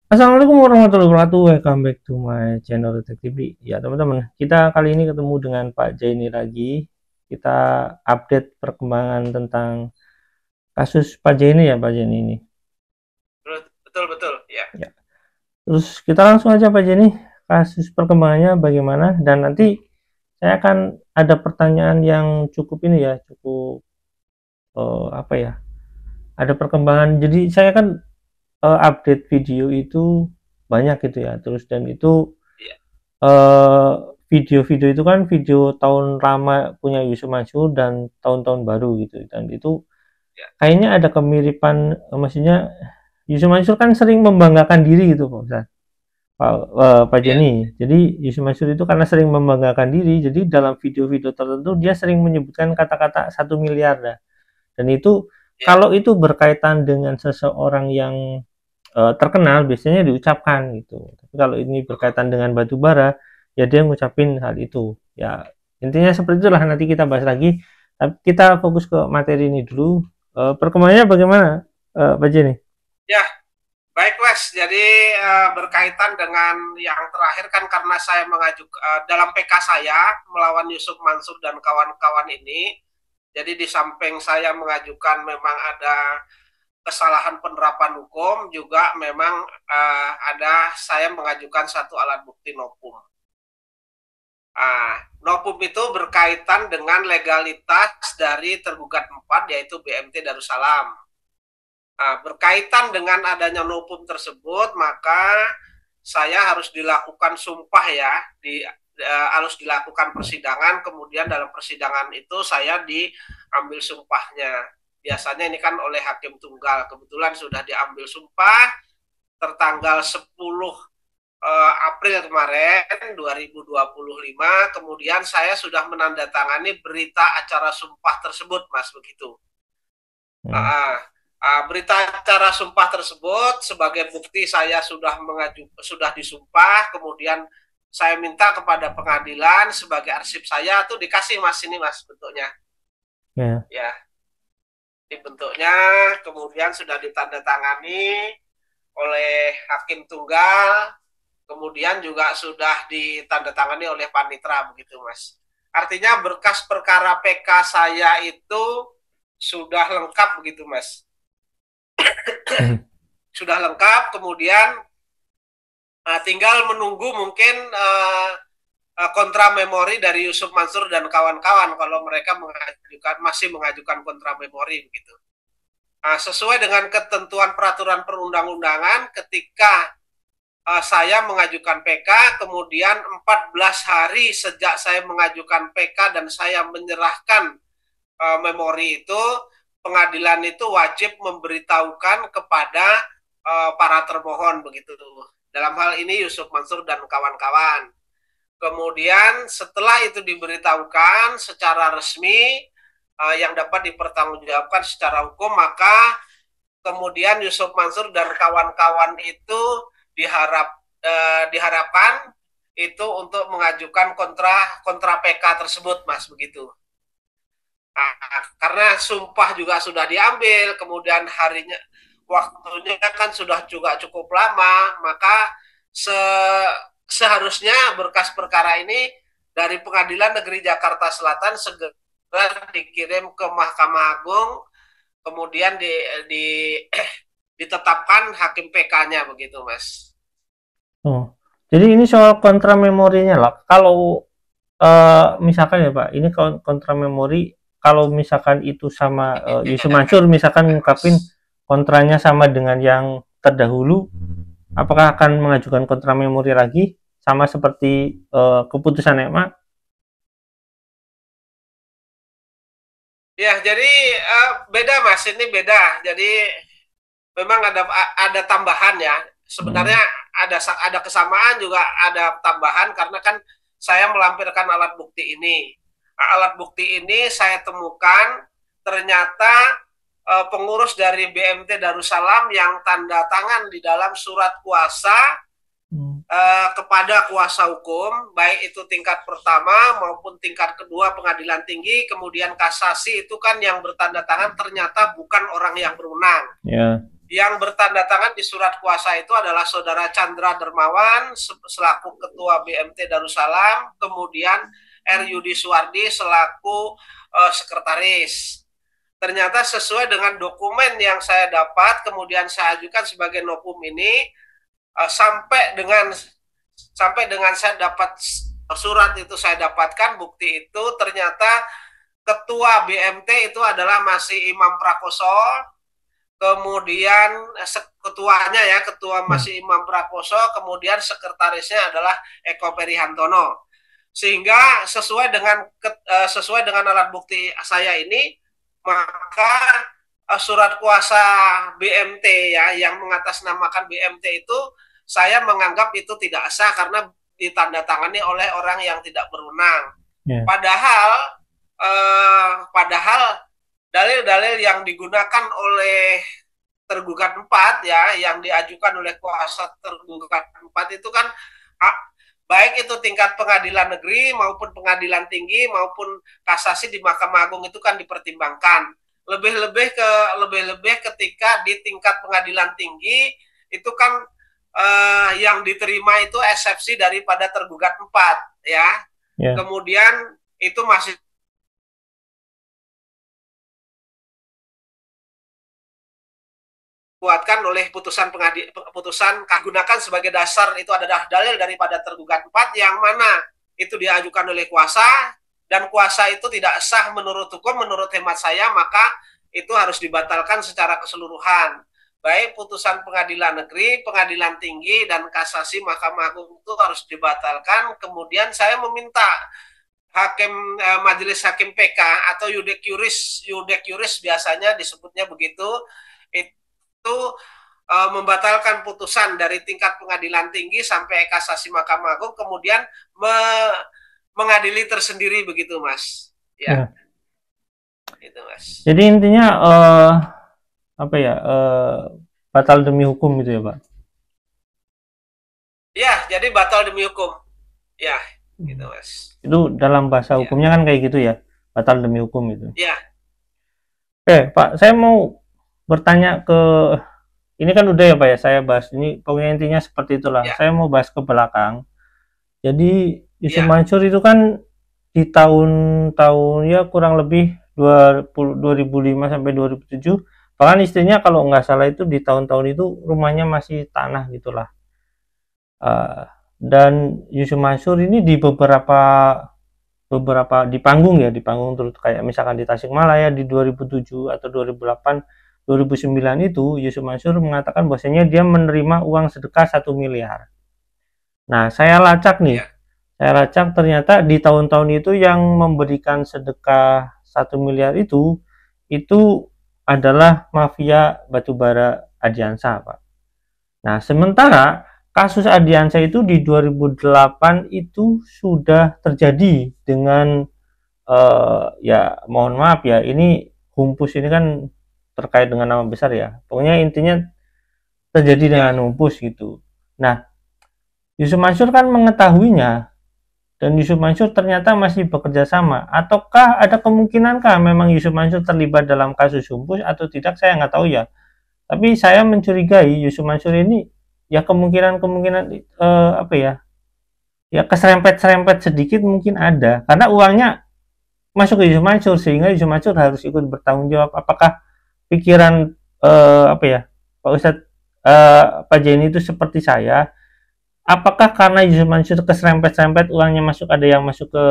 Assalamualaikum warahmatullahi wabarakatuh. Welcome back to my channel Detektif Di. Ya teman-teman, kita kali ini ketemu dengan Pak Jaini lagi. Kita update perkembangan tentang kasus Pak Jaini ya Pak Jaini ini. Betul betul ya. Ya. Terus kita langsung aja Pak Jaini, kasus perkembangannya bagaimana? Dan nanti saya akan ada pertanyaan yang cukup ini ya, cukup apa ya? Ada perkembangan. Jadi saya kan update video itu banyak gitu ya. Terus dan itu Iya. eh, video-video itu kan video tahun lama punya Yusuf Mansur dan tahun-tahun baru gitu, dan itu Ya. kayaknya ada kemiripan, maksudnya Yusuf Mansur kan sering membanggakan diri gitu Pak Ustaz, Pak Iya. Jenny. Jadi Yusuf Mansur itu karena sering membanggakan diri, jadi dalam video-video tertentu dia sering menyebutkan kata-kata 1 miliar dah. Dan itu Iya. kalau itu berkaitan dengan seseorang yang terkenal biasanya diucapkan gitu. Tapi kalau ini berkaitan dengan batu bara, ya dia ngucapin hal itu. Ya intinya seperti itulah, nanti kita bahas lagi. Tapi kita fokus ke materi ini dulu. Perkembangannya bagaimana, Pak Jenny? Ya, baik Mas. Jadi berkaitan dengan yang terakhir kan karena saya mengajukan dalam PK saya melawan Yusuf Mansur dan kawan-kawan ini. Jadi di samping saya mengajukan memang ada kesalahan penerapan hukum, juga memang ada saya mengajukan satu alat bukti novum. Novum itu berkaitan dengan legalitas dari tergugat 4 yaitu BMT Darussalam. Berkaitan dengan adanya novum tersebut, maka saya harus dilakukan sumpah ya, harus dilakukan persidangan, kemudian dalam persidangan itu saya diambil sumpahnya. Biasanya ini kan oleh hakim tunggal, kebetulan sudah diambil sumpah tertanggal 10 April kemarin 2025, kemudian saya sudah menandatangani berita acara sumpah tersebut, Mas, begitu. Hmm. Berita acara sumpah tersebut sebagai bukti saya sudah disumpah, kemudian saya minta kepada pengadilan sebagai arsip saya tuh dikasih Mas, ini Mas bentuknya. Ya. Ya, di bentuknya kemudian sudah ditandatangani oleh hakim tunggal, kemudian juga sudah ditandatangani oleh panitra begitu Mas. Artinya berkas perkara PK saya itu sudah lengkap begitu Mas. Sudah lengkap, kemudian tinggal menunggu mungkin kontra memori dari Yusuf Mansur dan kawan-kawan kalau mereka masih mengajukan kontra memori begitu. Sesuai dengan ketentuan peraturan perundang-undangan, ketika saya mengajukan PK, kemudian 14 hari sejak saya mengajukan PK dan saya menyerahkan memori itu, pengadilan itu wajib memberitahukan kepada para termohon begitu. Dalam hal ini Yusuf Mansur dan kawan-kawan. Kemudian setelah itu diberitahukan secara resmi yang dapat dipertanggungjawabkan secara hukum, maka kemudian Yusuf Mansur dan kawan-kawan itu diharapkan itu untuk mengajukan kontra PK tersebut, Mas, begitu. Karena sumpah juga sudah diambil, kemudian waktunya kan sudah juga cukup lama, maka seharusnya berkas perkara ini dari Pengadilan Negeri Jakarta Selatan segera dikirim ke Mahkamah Agung, kemudian ditetapkan hakim PK-nya begitu, Mas. Oh, jadi ini soal kontra memorinya lah. Kalau misalkan ya Pak, ini kontra memori, kalau misalkan itu sama Yusuf Mansur misalkan Ya, ngungkapin Mas. kontranya sama dengan yang terdahulu, apakah akan mengajukan kontra memori lagi sama seperti keputusan EMA? Ya, jadi beda Mas, ini beda. Jadi memang ada tambahan ya. Hmm. Sebenarnya ada kesamaan juga ada tambahan karena kan saya melampirkan alat bukti ini. Alat bukti ini saya temukan ternyata pengurus dari BMT Darussalam yang tanda tangan di dalam surat kuasa Hmm. kepada kuasa hukum, baik itu tingkat pertama maupun tingkat kedua pengadilan tinggi, kemudian kasasi, itu kan yang bertanda tangan ternyata bukan orang yang berwenang. Ya. Yang bertanda tangan di surat kuasa itu adalah Saudara Chandra Dermawan selaku Ketua BMT Darussalam, kemudian R. Yudi Suwardi selaku sekretaris. Ternyata sesuai dengan dokumen yang saya dapat, kemudian saya ajukan sebagai novum ini, sampai dengan saya dapat surat itu, saya dapatkan bukti itu, ternyata ketua BMT itu adalah masih Imam Prakoso, kemudian ketuanya ya, ketua masih Imam Prakoso, kemudian sekretarisnya adalah Eko Perihantono. Sehingga sesuai dengan alat bukti saya ini, maka surat kuasa BMT ya yang mengatasnamakan BMT itu saya menganggap itu tidak sah karena ditandatangani oleh orang yang tidak berwenang. Yeah. Padahal dalil-dalil yang digunakan oleh tergugat 4 ya, yang diajukan oleh kuasa tergugat 4 itu kan baik itu tingkat pengadilan negeri maupun pengadilan tinggi maupun kasasi di Mahkamah Agung itu kan dipertimbangkan. Lebih-lebih ketika di tingkat pengadilan tinggi itu kan yang diterima itu eksepsi daripada tergugat 4 ya. Yeah. Kemudian itu masih kuatkan oleh putusan gunakan sebagai dasar itu adalah dalil daripada tergugat 4 yang mana itu diajukan oleh kuasa dan kuasa itu tidak sah menurut hukum. Menurut hemat saya maka itu harus dibatalkan secara keseluruhan, baik putusan pengadilan negeri, pengadilan tinggi dan kasasi Mahkamah Agung itu harus dibatalkan. Kemudian saya meminta majelis hakim PK atau yudek yuris biasanya disebutnya begitu, itu membatalkan putusan dari tingkat pengadilan tinggi sampai kasasi Mahkamah Agung, kemudian mengadili tersendiri begitu, Mas. Ya. Itu, Mas. Jadi intinya batal demi hukum gitu ya, Pak? Ya, jadi batal demi hukum. Ya, gitu, Mas. Itu dalam bahasa hukumnya kan kayak gitu ya, batal demi hukum itu. Ya. Oke, Pak, saya mau bertanya ke, ini kan udah ya Pak ya, saya bahas ini, pokoknya intinya seperti itulah. Ya. Saya mau bahas ke belakang. Jadi Yusuf Mansur itu kan di tahun-tahun ya kurang lebih 2005 sampai 2007, bahkan istrinya kalau nggak salah itu di tahun-tahun itu rumahnya masih tanah gitulah. Dan Yusuf Mansur ini di beberapa di panggung terus kayak misalkan di Tasikmalaya di 2007 atau 2008 2009 itu Yusuf Mansur mengatakan bahwasanya dia menerima uang sedekah 1 miliar. Nah, saya lacak nih. Saya lacak ternyata di tahun-tahun itu yang memberikan sedekah 1 miliar itu adalah mafia batubara Adiansa, Pak. Nah, sementara kasus Adiansa itu di 2008 itu sudah terjadi dengan ya mohon maaf ya, ini Humpus ini kan terkait dengan nama besar ya, pokoknya intinya terjadi dengan Humpus gitu. Nah, Yusuf Mansur kan mengetahuinya dan Yusuf Mansur ternyata masih bekerja sama, ataukah ada kemungkinankah memang Yusuf Mansur terlibat dalam kasus Humpus atau tidak, saya nggak tahu ya, tapi saya mencurigai Yusuf Mansur ini ya kemungkinan ya keserempet sedikit mungkin ada, karena uangnya masuk ke Yusuf Mansur sehingga Yusuf Mansur harus ikut bertanggung jawab. Apakah pikiran Pak Ustadz Pak Jenny itu seperti saya, apakah karena Yusuf Mansur keserempet uangnya masuk, ada yang masuk ke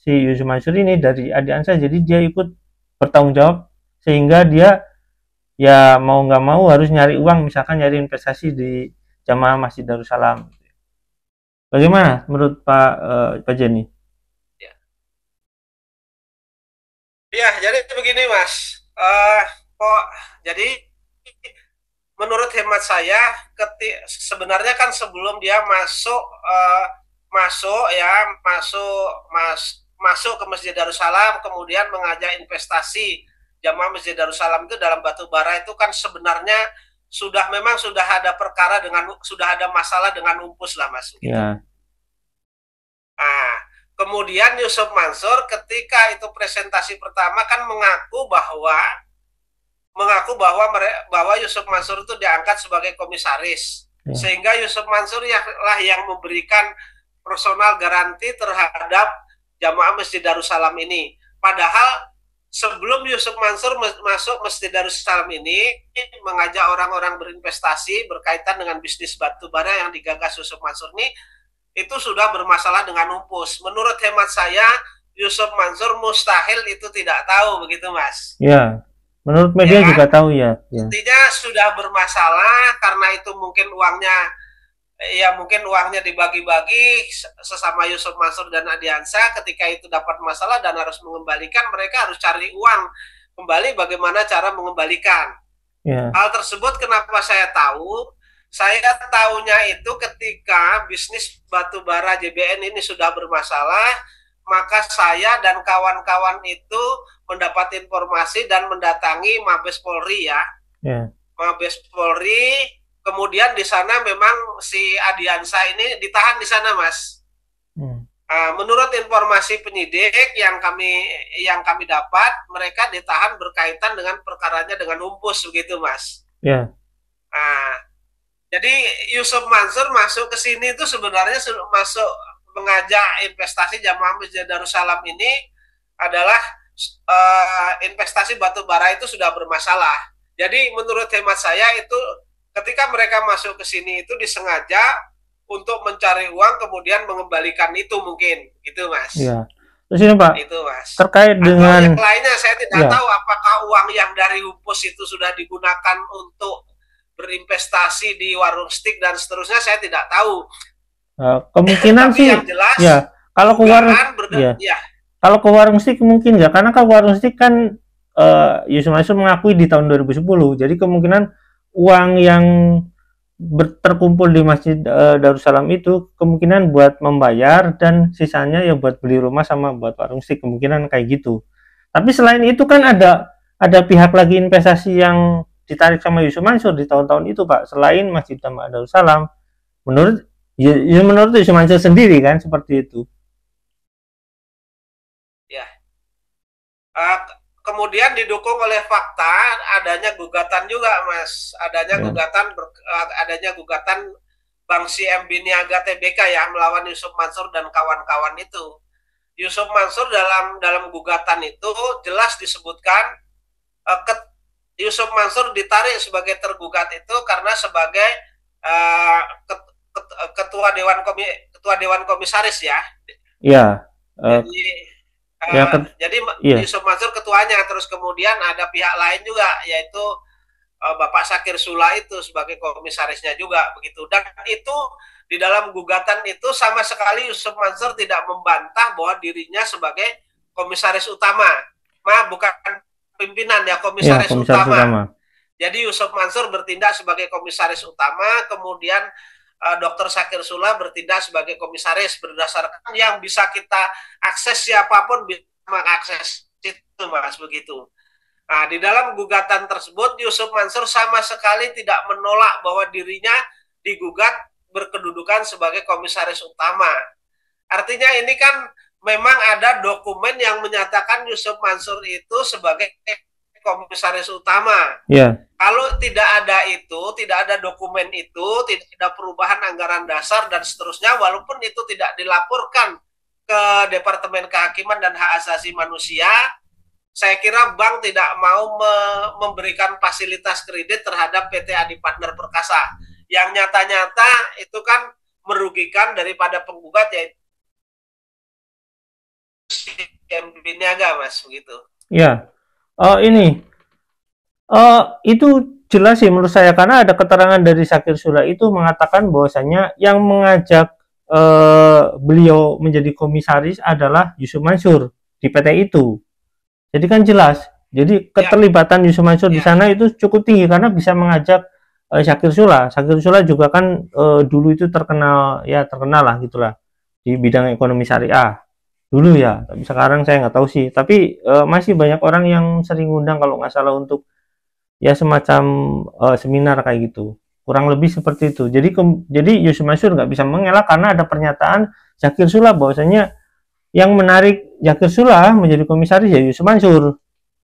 si Yusuf Mansur ini dari Adiansa, jadi dia ikut bertanggung jawab sehingga dia ya mau nggak mau harus nyari uang, misalkan nyari investasi di Jamaah Masjid Darussalam. Bagaimana menurut Pak Jenny? Ya, jadi begini Mas. Jadi menurut hemat saya, sebenarnya kan sebelum dia masuk ke Masjid Darussalam, kemudian mengajak investasi Jamaah Masjid Darussalam itu dalam batubara itu kan sebenarnya sudah ada perkara sudah ada masalah dengan Humpus lah Mas. Gitu. Ya. Nah, kemudian Yusuf Mansur ketika itu presentasi pertama kan mengaku bahwa mengaku bahwa Yusuf Mansur itu diangkat sebagai komisaris, sehingga Yusuf Mansur lah yang memberikan personal garansi terhadap jamaah Masjid Darussalam ini. Padahal sebelum Yusuf Mansur masuk Masjid Darussalam ini mengajak orang-orang berinvestasi berkaitan dengan bisnis batu bara yang digagas Yusuf Mansur ini, itu sudah bermasalah dengan Umpus. Menurut hemat saya, Yusuf Mansur mustahil itu tidak tahu, begitu Mas. Ya, menurut media ya, juga tahu ya. Intinya sudah bermasalah karena itu mungkin uangnya dibagi-bagi sesama Yusuf Mansur dan Adiansa. Ketika itu dapat masalah dan harus mengembalikan, mereka harus cari uang kembali, bagaimana cara mengembalikan. Ya. Hal tersebut kenapa saya tahu? Saya tahunya itu ketika bisnis batubara JBN ini sudah bermasalah, maka saya dan kawan-kawan itu mendapat informasi dan mendatangi Mabes Polri ya. Mabes Polri, kemudian di sana memang si Adiansa ini ditahan di sana, Mas. Menurut informasi penyidik yang kami dapat, mereka ditahan berkaitan dengan perkaranya dengan Umpus, begitu, Mas. Jadi Yusuf Mansur masuk ke sini itu sebenarnya masuk mengajak investasi jamaah Masjid Darussalam ini adalah investasi batu bara itu sudah bermasalah. Jadi menurut hemat saya itu ketika mereka masuk ke sini itu disengaja untuk mencari uang kemudian mengembalikan itu mungkin, gitu Mas. Iya. Terus ini Pak, itu Mas. Terkait dengan yang lainnya saya tidak tahu apakah uang yang dari Umpus itu sudah digunakan untuk berinvestasi di warung stik dan seterusnya, saya tidak tahu. Kemungkinan sih yang jelas, ya kalau ke warung kalau ke warung stik mungkin ya, karena ke warung stik kan Yusuf Mansur mengakui di tahun 2010, jadi kemungkinan uang yang terkumpul di Masjid Darussalam itu kemungkinan buat membayar dan sisanya ya buat beli rumah sama buat warung stik, kemungkinan kayak gitu. Tapi selain itu kan ada pihak lagi investasi yang ditarik sama Yusuf Mansur di tahun-tahun itu Pak, selain Masjid Darussalam. Menurut Yusuf Mansur sendiri kan seperti itu. Ya. Kemudian didukung oleh fakta adanya gugatan juga Mas, adanya gugatan Bang CM Biniaga TBK ya melawan Yusuf Mansur dan kawan-kawan itu. Yusuf Mansur dalam gugatan itu jelas disebutkan Yusuf Mansur ditarik sebagai tergugat itu karena sebagai ketua dewan komisaris ya. Iya. Jadi Yusuf Mansur ketuanya, terus kemudian ada pihak lain juga yaitu Bapak Syakir Sula itu sebagai komisarisnya juga begitu. Dan itu di dalam gugatan itu sama sekali Yusuf Mansur tidak membantah bahwa dirinya sebagai komisaris utama. Bukan pimpinan ya, komisaris utama. Jadi Yusuf Mansur bertindak sebagai komisaris utama, kemudian Dr. Syakir Sula bertindak sebagai komisaris berdasarkan yang bisa kita akses, siapapun bisa mengakses itu Mas, begitu. Nah, di dalam gugatan tersebut Yusuf Mansur sama sekali tidak menolak bahwa dirinya digugat berkedudukan sebagai komisaris utama. Artinya ini kan memang ada dokumen yang menyatakan Yusuf Mansur itu sebagai komisaris utama. Yeah. Kalau tidak ada itu, tidak ada dokumen itu, tidak ada perubahan anggaran dasar dan seterusnya, walaupun itu tidak dilaporkan ke Departemen Kehakiman dan Hak Asasi Manusia, saya kira bank tidak mau memberikan fasilitas kredit terhadap PT Adi Partner Perkasa. Yang nyata-nyata itu kan merugikan daripada penggugat, yaitu yang Biniaga Mas, begitu. Ya, itu jelas sih menurut saya, karena ada keterangan dari Syakir Sula itu mengatakan bahwasanya yang mengajak beliau menjadi komisaris adalah Yusuf Mansur di PT itu. Jadi kan jelas, jadi keterlibatan Yusuf Mansur di sana itu cukup tinggi karena bisa mengajak Syakir Sula. Syakir Sula juga kan dulu itu terkenal lah gitulah di bidang ekonomi syariah dulu ya, tapi sekarang saya nggak tahu sih, tapi masih banyak orang yang sering undang kalau nggak salah untuk ya semacam seminar kayak gitu, kurang lebih seperti itu. Jadi Yusuf Mansur nggak bisa mengelak karena ada pernyataan Syakir Sula bahwasanya yang menarik Syakir Sula menjadi komisaris ya Yusuf Mansur